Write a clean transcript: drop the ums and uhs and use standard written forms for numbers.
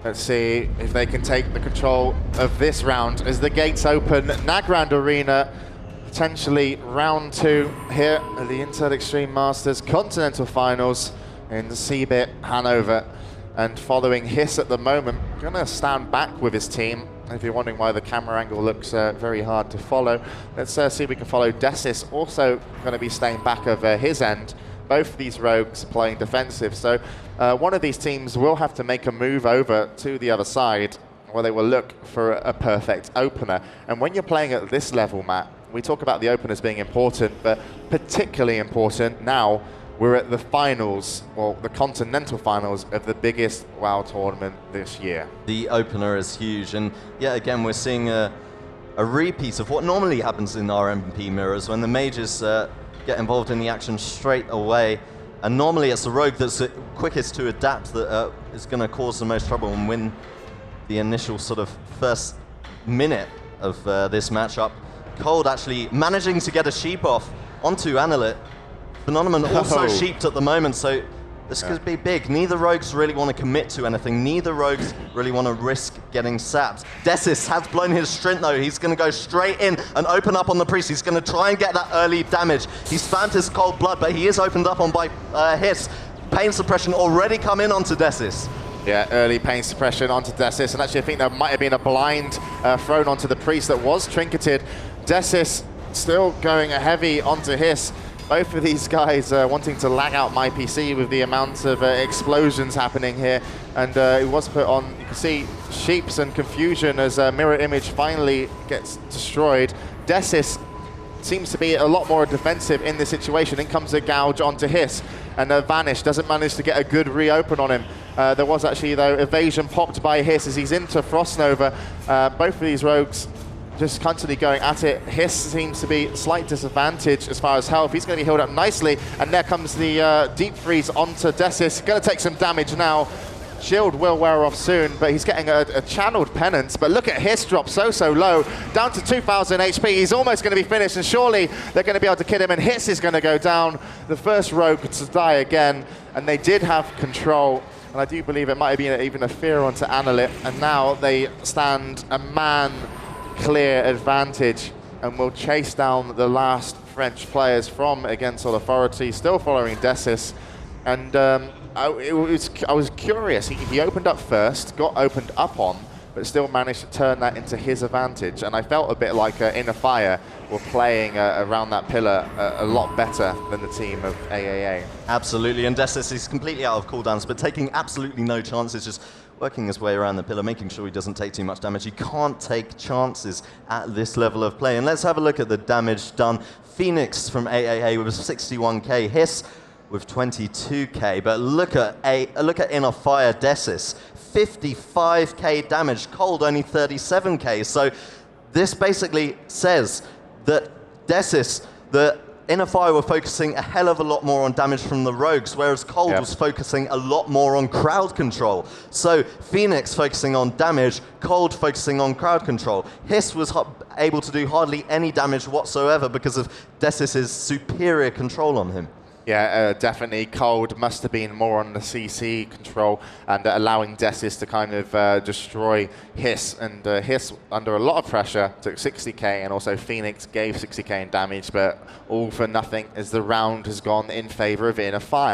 Let's see if they can take the control of this round as the gates open. Nagrand Arena, potentially round 2 here at the Intel Extreme Masters Continental Finals in the Seabit, Hanover. And following Hiss at the moment, gonna stand back with his team. If you're wondering why the camera angle looks very hard to follow, let's see if we can follow Desis, also gonna be staying back over his end. Both of these rogues playing defensive, so one of these teams will have to make a move over to the other side where they will look for a perfect opener. And when you're playing at this level, Matt, we talk about the openers being important, but particularly important now we're at the finals, or the Continental Finals of the biggest WoW tournament this year. The opener is huge, and yeah, again, we're seeing a repeat of what normally happens in our MP mirrors when the mages get involved in the action straight away. And normally it's the rogue that's the quickest to adapt that is going to cause the most trouble and win the initial sort of first minute of this matchup. Cold actually managing to get a sheep off onto Analit. Phenomenon also sheeped at the moment, so this could be big. Neither rogues really want to commit to anything. Neither rogues really want to risk getting sapped. Desis has blown his strength though. He's going to go straight in and open up on the priest. He's going to try and get that early damage. He's spammed his cold blood, but he is opened up on by Hiss. Pain suppression already come in onto Desis. Yeah, early pain suppression onto Desis, and actually I think there might have been a blind thrown onto the priest that was trinketed. Desis still going heavy onto Hiss. Both of these guys wanting to lag out my PC with the amount of explosions happening here. And it was put on, you can see sheeps and confusion as Mirror Image finally gets destroyed. Desis seems to be a lot more defensive in this situation. In comes a gouge onto Hiss, and Vanish doesn't manage to get a good reopen on him. There was actually, though, evasion popped by Hiss as he's into Frost Nova. Both of these rogues just constantly going at it. Hiss seems to be slight disadvantage as far as health. He's going to be healed up nicely, and there comes the deep freeze onto Desis. Going to take some damage now. Shield will wear off soon, but he's getting a channeled penance. But look at Hiss drop so low, down to 2,000 HP. He's almost going to be finished, and surely they're going to be able to kill him, and Hiss is going to go down. The first rogue to die again, and they did have control. And I do believe it might have been even a fear onto Analit, and now they stand a man clear advantage and will chase down the last French players from Against All Authority, still following Desis. And I was curious, he opened up first, got opened up on, but still managed to turn that into his advantage. And I felt a bit like iNNERFiRE were playing around that pillar a lot better than the team of aAa. Absolutely, and Desis is completely out of cooldowns, but taking absolutely no chances, just working his way around the pillar, making sure he doesn't take too much damage. He can't take chances at this level of play. And let's have a look at the damage done. Phoenix from aAa with 61k, Hiss with 22k, but look at iNNERFiRE Desis, 55k damage, Cold only 37k. So this basically says that Desis, the iNNERFiRE were focusing a hell of a lot more on damage from the rogues, whereas Cold was focusing a lot more on crowd control. So Phoenix focusing on damage, Cold focusing on crowd control. Hiss was able to do hardly any damage whatsoever because of Desis' superior control on him. Yeah, definitely. Cold must have been more on the CC control and allowing Desis to kind of destroy Hiss. And Hiss, under a lot of pressure, took 60k, and also Phoenix gave 60k in damage, but all for nothing as the round has gone in favor of iNNERFiRE.